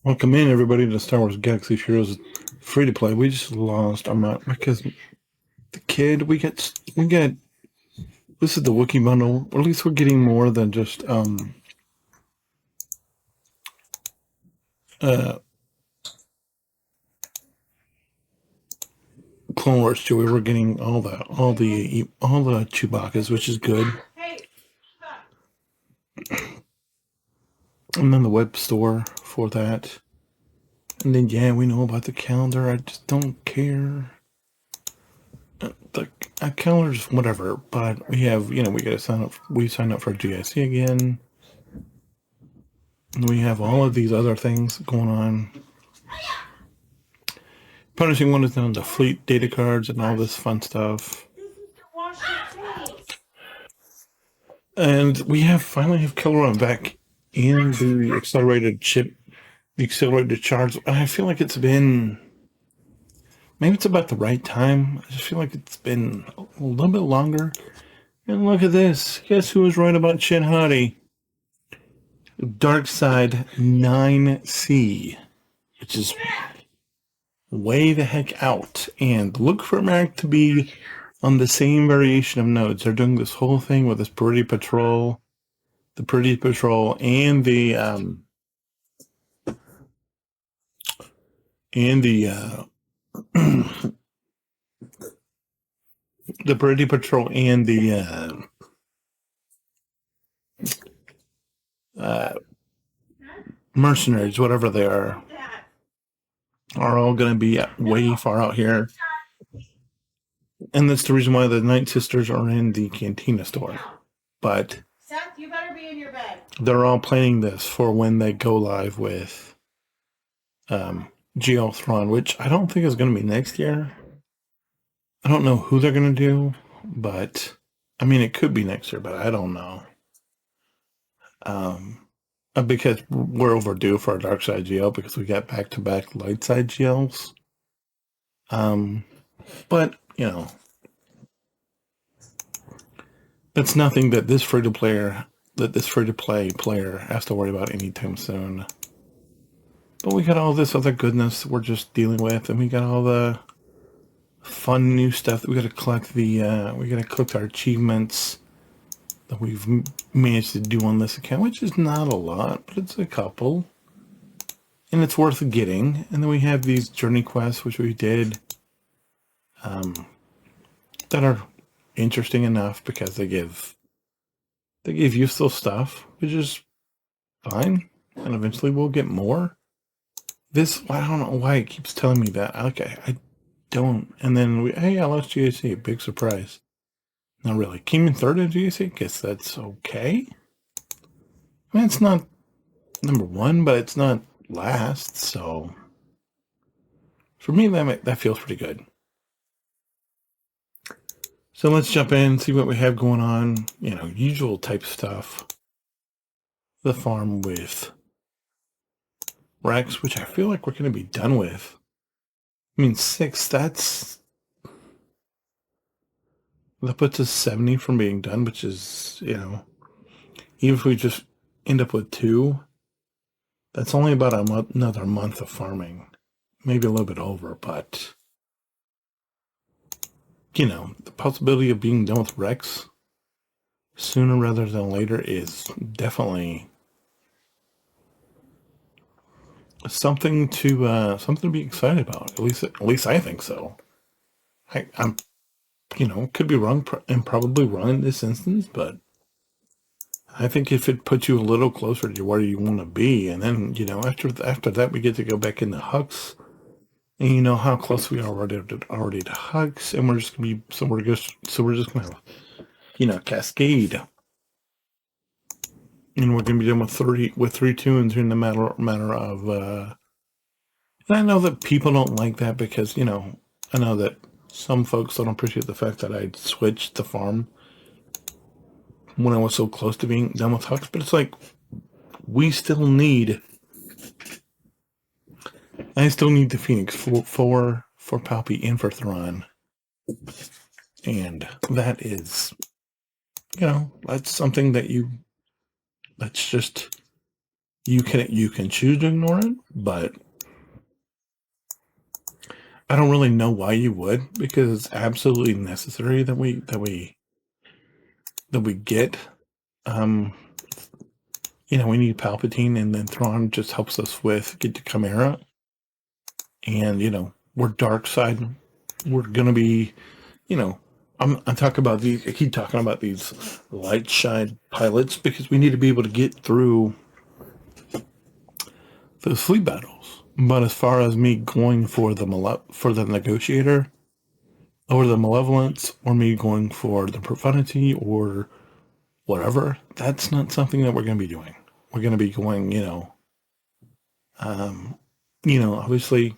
Welcome in, everybody, to Star Wars Galaxy of Heroes free to play. We just lost our map because the kid we get this is the Wookiee bundle, or at least we're getting more than just uh Clone Wars Chewie. We're getting all the Chewbacca's, which is good. And then the web store for that. And then yeah, we know about the calendar. I just don't care. The calendar's whatever, but we have we gotta sign up. We signed up for GIC again. We have all of these other things going on. Punishing one is down to fleet data cards and all this fun stuff. And we finally have Kelleron back in the accelerated chip, the accelerated charge. And I feel like it's been, maybe it's about the right time. I just feel like it's been a little bit longer. And look at this. Guess who was right about Shin Hati? Dark Side 9C, which is way the heck out. And look for Merrick to be on the same variation of nodes. They're doing this whole thing with this Pretty Patrol, the Pretty Patrol, and the the Pretty Patrol and the mercenaries, whatever they are all going to be way far out here. And that's the reason why the Night Sisters are in the Cantina store. But Seth, you better be in your bed. They're all planning this for when they go live with GL Thrawn, which I don't think is going to be next year. I don't know who they're going to do, but I mean, it could be next year, but I don't know. Because we're overdue for our Dark Side GL because we got back-to-back Light Side GLs. But that's nothing that this free-to-play player has to worry about anytime soon. But we got all this other goodness we're just dealing with, and we got all the fun new stuff that we got to collect. We got to collect our achievements that we've managed to do on this account, which is not a lot, but it's a couple, and it's worth getting. And then we have these journey quests, which we did, that are interesting enough because they give useful stuff, which is fine. And eventually we'll get more. I don't know why it keeps telling me that. I don't. And then I lost GAC. Big surprise. Not really. Came in third in GAC. Guess that's okay. I mean, it's not number one, but it's not last. So for me, that feels pretty good. So let's jump in, see what we have going on. Usual type stuff. The farm with Rex, which I feel like we're going to be done with. I mean, 6, that puts us 70 from being done, which is, even if we just end up with 2, that's only about another month of farming. Maybe a little bit over, but, the possibility of being done with Rex sooner rather than later is definitely something to be excited about. At least I think so. I'm could be wrong and probably wrong in this instance, but I think if it puts you a little closer to where you want to be, and then after that we get to go back into Hux, and you know how close we are already to Hux, and we're just gonna cascade, and we're gonna be done with 3 tunes in the matter of. And I know that people don't like that because I know that some folks don't appreciate the fact that I switched the farm when I was so close to being done with Hux, but it's like I still need the Phoenix for Palpy and for Thrawn, and that is that's something that's just You can choose to ignore it, but I don't really know why you would, because it's absolutely necessary that we get. We need Palpatine, and then Thrawn just helps us get to Chimera, and we're dark side. We're gonna be, I'm talking about these. I keep talking about these light shine pilots because we need to be able to get through those fleet battles. But as far as me going for the negotiator, or the malevolence, or me going for the profundity, or whatever, that's not something that we're going to be doing. We're going to be going, obviously,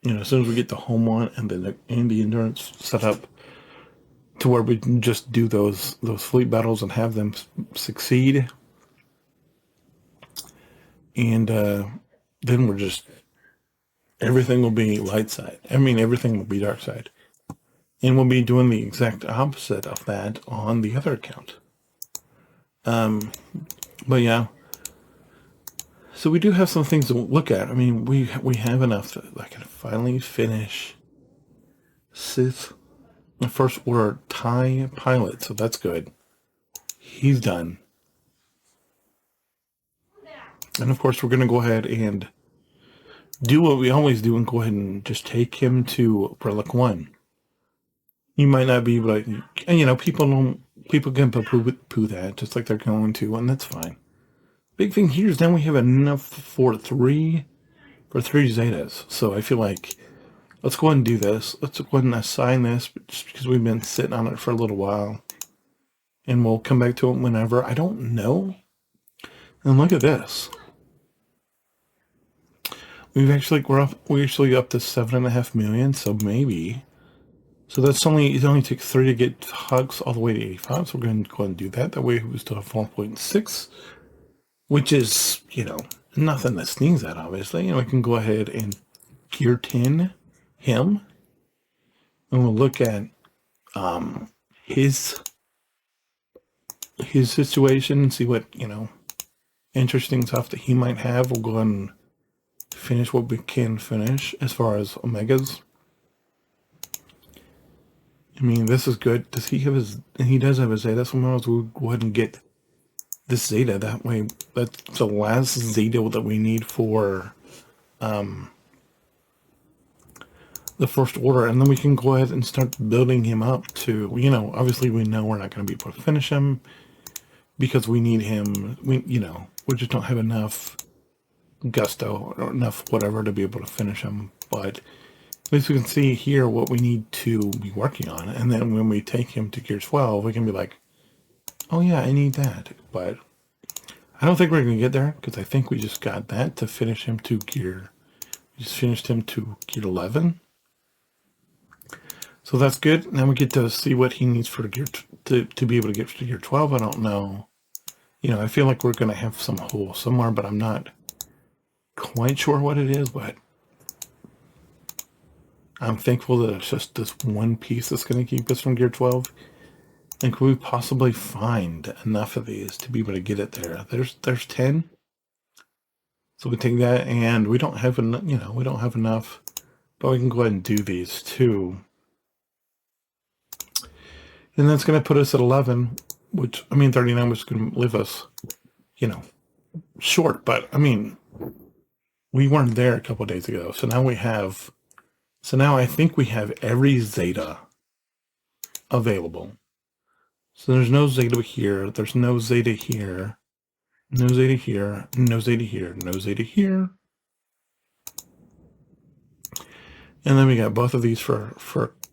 as soon as we get the home one and the endurance set up to where we can just do those fleet battles and have them succeed, and then everything will be light side. I mean, everything will be dark side. And we'll be doing the exact opposite of that on the other account. But yeah. So we do have some things to look at. I mean, we have enough that I can finally finish Sith, the First Order TIE pilot. So that's good. He's done. And of course, we're going to go ahead and do what we always do and go ahead and just take him to Relic 1. You might not be able to, and people can poo that just like they're going to, and that's fine. Big thing here is now we have enough for three Zetas. So I feel like let's go ahead and do this. Let's go ahead and assign this just because we've been sitting on it for a little while. And we'll come back to it whenever. I don't know. And look at this. We're actually up to 7.5 million, so maybe. So it only took 3 to get hugs all the way to 85. So we're going to go ahead and do that. That way we still have 4.6, which is, nothing to sneeze at, obviously. We can go ahead and gear 10 him. And we'll look at his situation and see what, interesting stuff that he might have. We'll go ahead and finish what we can finish as far as Omegas. I mean, this is good. Does he have he does have a Zeta, so we'll go ahead and get this Zeta. That way, that's the last Zeta that we need for the First Order. And then we can go ahead and start building him up to, obviously we know we're not going to be able to finish him because we need him. We just don't have enough gusto or enough whatever to be able to finish him. But at least we can see here what we need to be working on. And then when we take him to gear 12, we can be like, oh yeah, I need that. But I don't think we're going to get there because I think we just got that to finish him to gear. We just finished him to gear 11. So that's good. Now we get to see what he needs for gear to be able to get to gear 12. I don't know. I feel like we're going to have some hole somewhere, but I'm not quite sure what it is, but I'm thankful that it's just this one piece that's going to keep us from gear 12. And could we possibly find enough of these to be able to get it there? There's 10. So we take that, and we don't have enough, we don't have enough, but we can go ahead and do these too. And that's going to put us at 11, 39, which is going to leave us, short. But, we weren't there a couple of days ago. So now I think we have every Zeta available. So there's no Zeta here. There's no Zeta here. No Zeta here. No Zeta here. No Zeta here. And then we got both of these for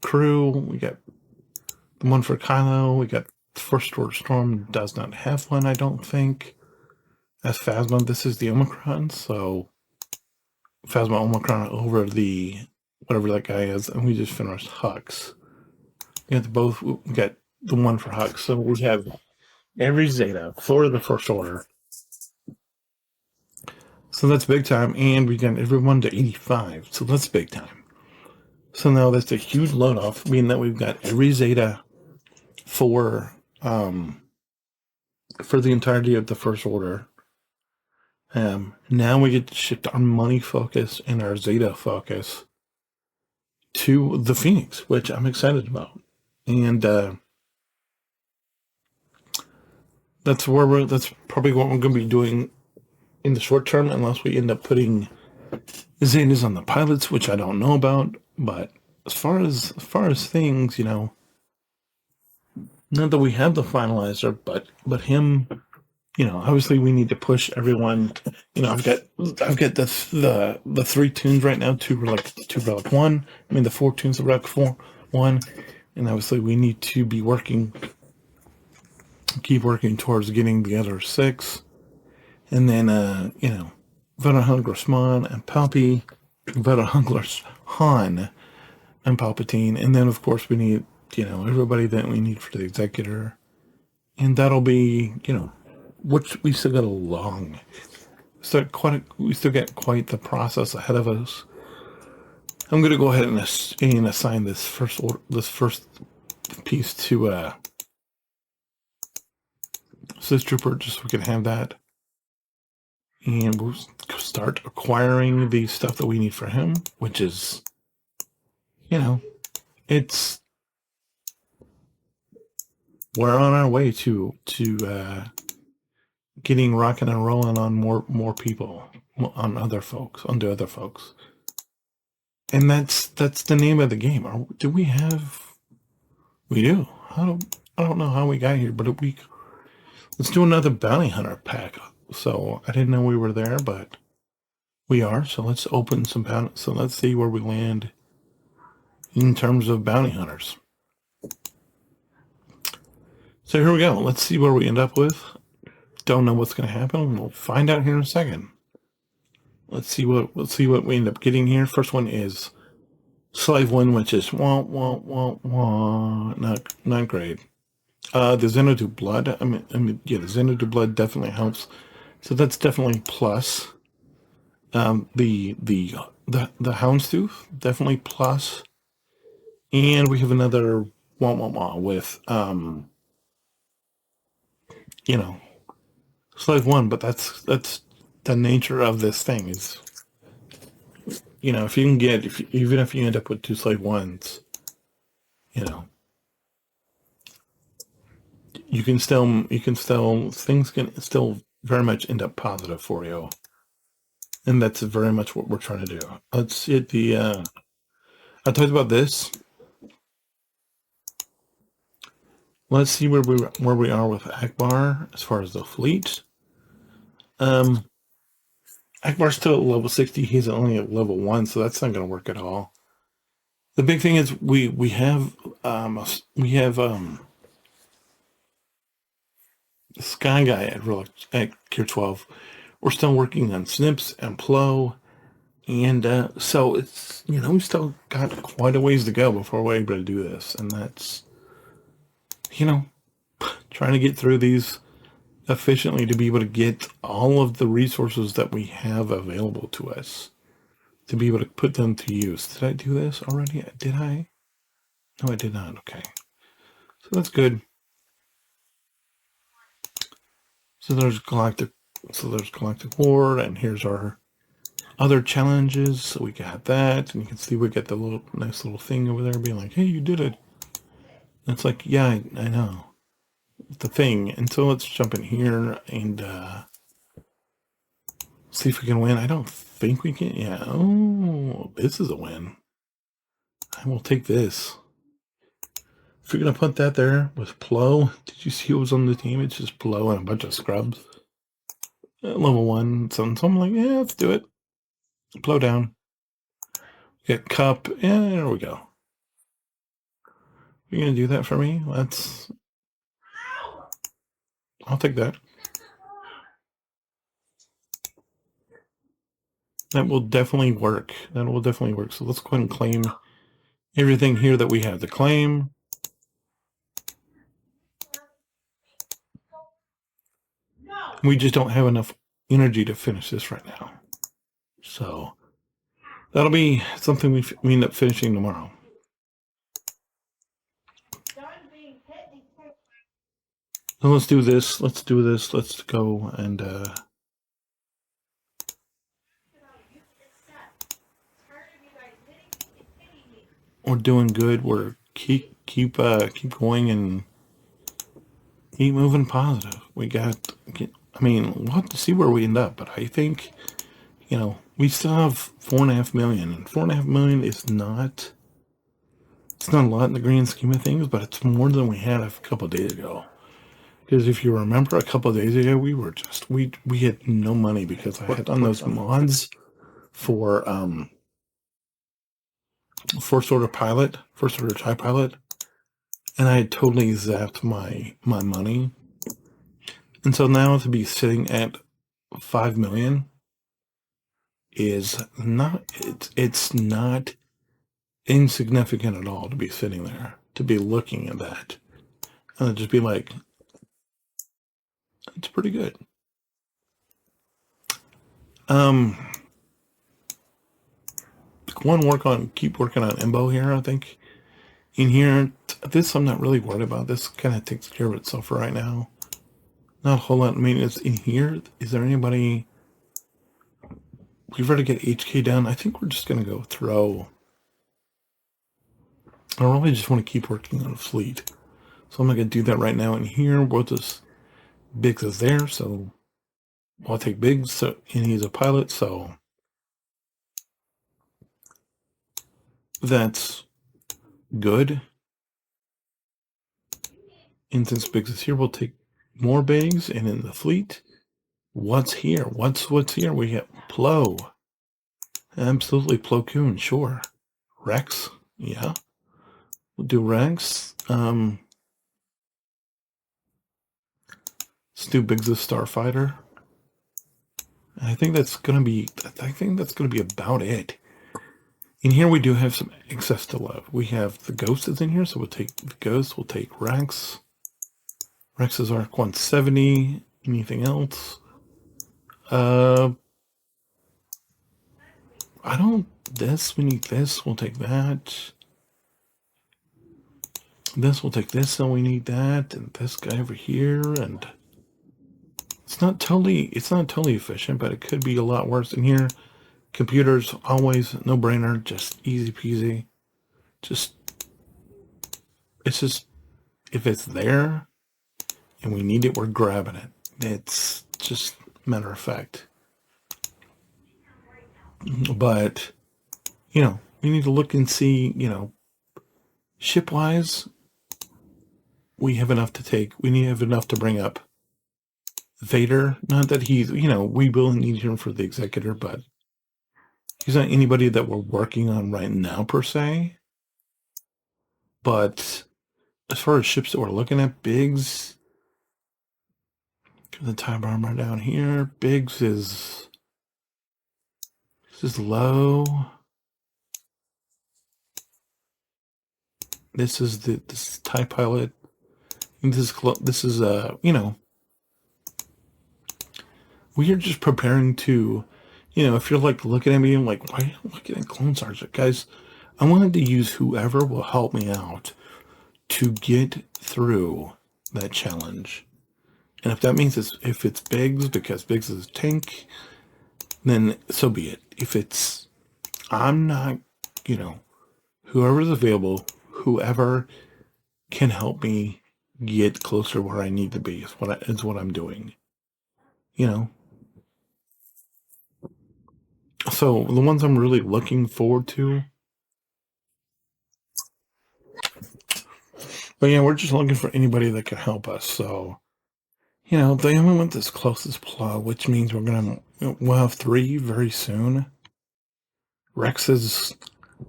crew. We got the one for Kylo. We got First Order Storm does not have one, I don't think. That's Phasma. This is the Omicron. So Phasma Omicron over the whatever that guy is, and we just finished Hux. We got the one for Hux, so we have every Zeta for the First Order. So that's big time, and we got everyone to 85, so that's big time. So now that's a huge load off, meaning that we've got every Zeta for the entirety of the First Order. Now we get to shift our money focus and our Zeta focus to the Phoenix, which I'm excited about. And that's probably what we're going to be doing in the short term, unless we end up putting Zetas on the pilots, which I don't know about. But as far as things, not that we have the finalizer, but him, obviously we need to push everyone. I've got the 3 tunes right now, two Relic 1. I mean the 4 tunes of Relic 1, and obviously we need to be keep working towards getting the other 6, and then Veteran Hungler's Mon and Palpy, Veteran Hungler's Han and Palpatine, and then of course we need everybody that we need for the Executor, and that'll be which we still got a long, we still got quite the process ahead of us. I'm going to go ahead and assign this first piece to Sith Trooper, just so we can have that, and we'll start acquiring the stuff that we need for him, which is, it's we're on our way to getting rocking and rolling on more people, on other folks, and that's the name of the game. We do. I don't know how we got here, but let's do another bounty hunter pack. So I didn't know we were there, but we are. So let's open some bounty. So let's see where we land in terms of bounty hunters. So here we go. Let's see where we end up with. Don't know what's going to happen. We'll find out here in a second. Let's see what we end up getting here. First one is Slave 1, which is not great. The Xanadu Blood. I mean, yeah, the Xanadu Blood definitely helps. So that's definitely plus. The Houndstooth, definitely plus. And we have another with Slave 1, but that's the nature of this thing is, if you can even if you end up with 2 Slave 1s, things can still very much end up positive for you. And that's very much what we're trying to do. Let's hit I talked about this. Let's see where we are with Akbar as far as the fleet. Akbar's still at level 60. He's only at level 1, so that's not going to work at all. The big thing is we have Sky Guy at Gear 12. We're still working on Snips and Plo, and so it's we still got quite a ways to go before we're able to do this, and that's trying to get through these efficiently to be able to get all of the resources that we have available to us to be able to put them to use. Did I do this already? Did I? No, I did not. Okay, so that's good. So there's Galactic Horde, and here's our other challenges. So we got that, and you can see we got the nice little thing over there being like, hey, you did it. And it's like, yeah, I know. The thing. And so let's jump in here and see if we can win. I don't think we can. Yeah. Oh, this is a win. I will take this. If you're going to put that there with Plo, did you see who was on the team? It's just Plo and a bunch of scrubs. Level 1. So I'm like, yeah, let's do it. Plo down. Get Cup. Yeah, there we go. You're going to do that for me? I'll take that. That will definitely work. So let's go ahead and claim everything here that we have to claim. We just don't have enough energy to finish this right now. So that'll be something we end up finishing tomorrow. So let's do this. Let's go and we're doing good. We're keep going and keep moving positive. I mean, we'll have to see where we end up, but I think, we still have 4.5 million, and 4.5 million is not, it's not a lot in the grand scheme of things, but it's more than we had a couple of days ago. Because if you remember, a couple of days ago, we had no money because I had done those mods for first order TIE pilot, and I had totally zapped my money. And so now to be sitting at 5 million is not, it's not insignificant at all to be sitting there, to be looking at that, and just be like, it's pretty good. Keep working on Embo here, I think. In here, this I'm not really worried about. This kind of takes care of itself for right now. Not a whole lot of maintenance in here. Is there anybody? We've got to get HK down. I think we're just going to go throw. I really just want to keep working on a fleet. So I'm not going to do that right now. In here, we'll just, Biggs is there, so I'll take Biggs, so, and he's a pilot, so that's good. And since Biggs is here, we'll take more Biggs, and in the fleet, what's here? What's here? We have Plo. Absolutely, Plo Koon, sure. Rex, yeah. We'll do Rex. Let's do Biggs' Starfighter. I think that's gonna be about it. In here we do have some excess to love. We have the Ghost is in here, so we'll take the Ghost, we'll take Rex. Rex is Arc 170. Anything else? We need this, we'll take that. This, we'll take this, and we need that, and this guy over here, and it's not totally efficient, but it could be a lot worse. In here, computers, always no brainer, just easy peasy. If it's there and we need it, we're grabbing it. It's just matter of fact. But, we need to look and see, ship-wise, we have enough to take. We have enough to bring up Vader. Not that he's, we will need him for the Executor, but he's not anybody that we're working on right now, per se. But as far as ships that we're looking at, Biggs, the TIE Bomber down here, Biggs is low. This is TIE Pilot. This is we are just preparing to, if you're like looking at me and like, why are you looking at Clone Sergeant? Guys, I wanted to use whoever will help me out to get through that challenge. And if that means if it's Biggs, because Biggs is a tank, then so be it. If it's, I'm not, whoever's available, whoever can help me get closer where I need to be is what I'm doing. So the ones I'm really looking forward to. But yeah, we're just looking for anybody that can help us. So, they only went this close as Plow, which means we'll have 3 very soon. Rex is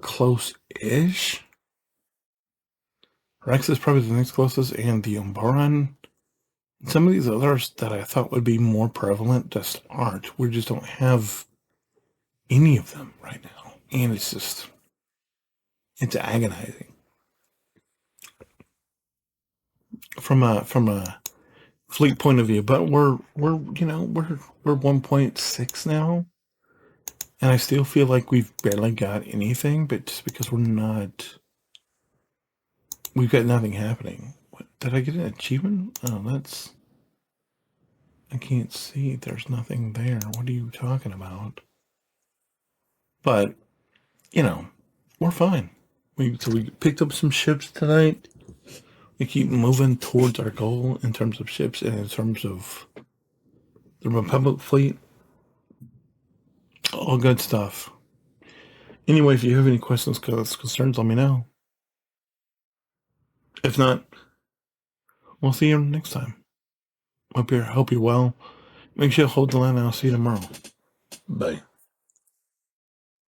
close-ish. Rex is probably the next closest, and the Umbaran. Some of these others that I thought would be more prevalent just aren't. We just don't have any of them right now. And it's agonizing. From a fleet point of view, but we're 1.6 now, and I still feel like we've barely got anything, but just because we've got nothing happening. What, did I get an achievement? Oh, I can't see. There's nothing there. What are you talking about? But we're fine. We picked up some ships tonight. We keep moving towards our goal in terms of ships and in terms of the Republic fleet. All good stuff. Anyway, if you have any questions, concerns, let me know. If not, we'll see you next time. Hope you're well. Make sure you hold the line and I'll see you tomorrow. Bye.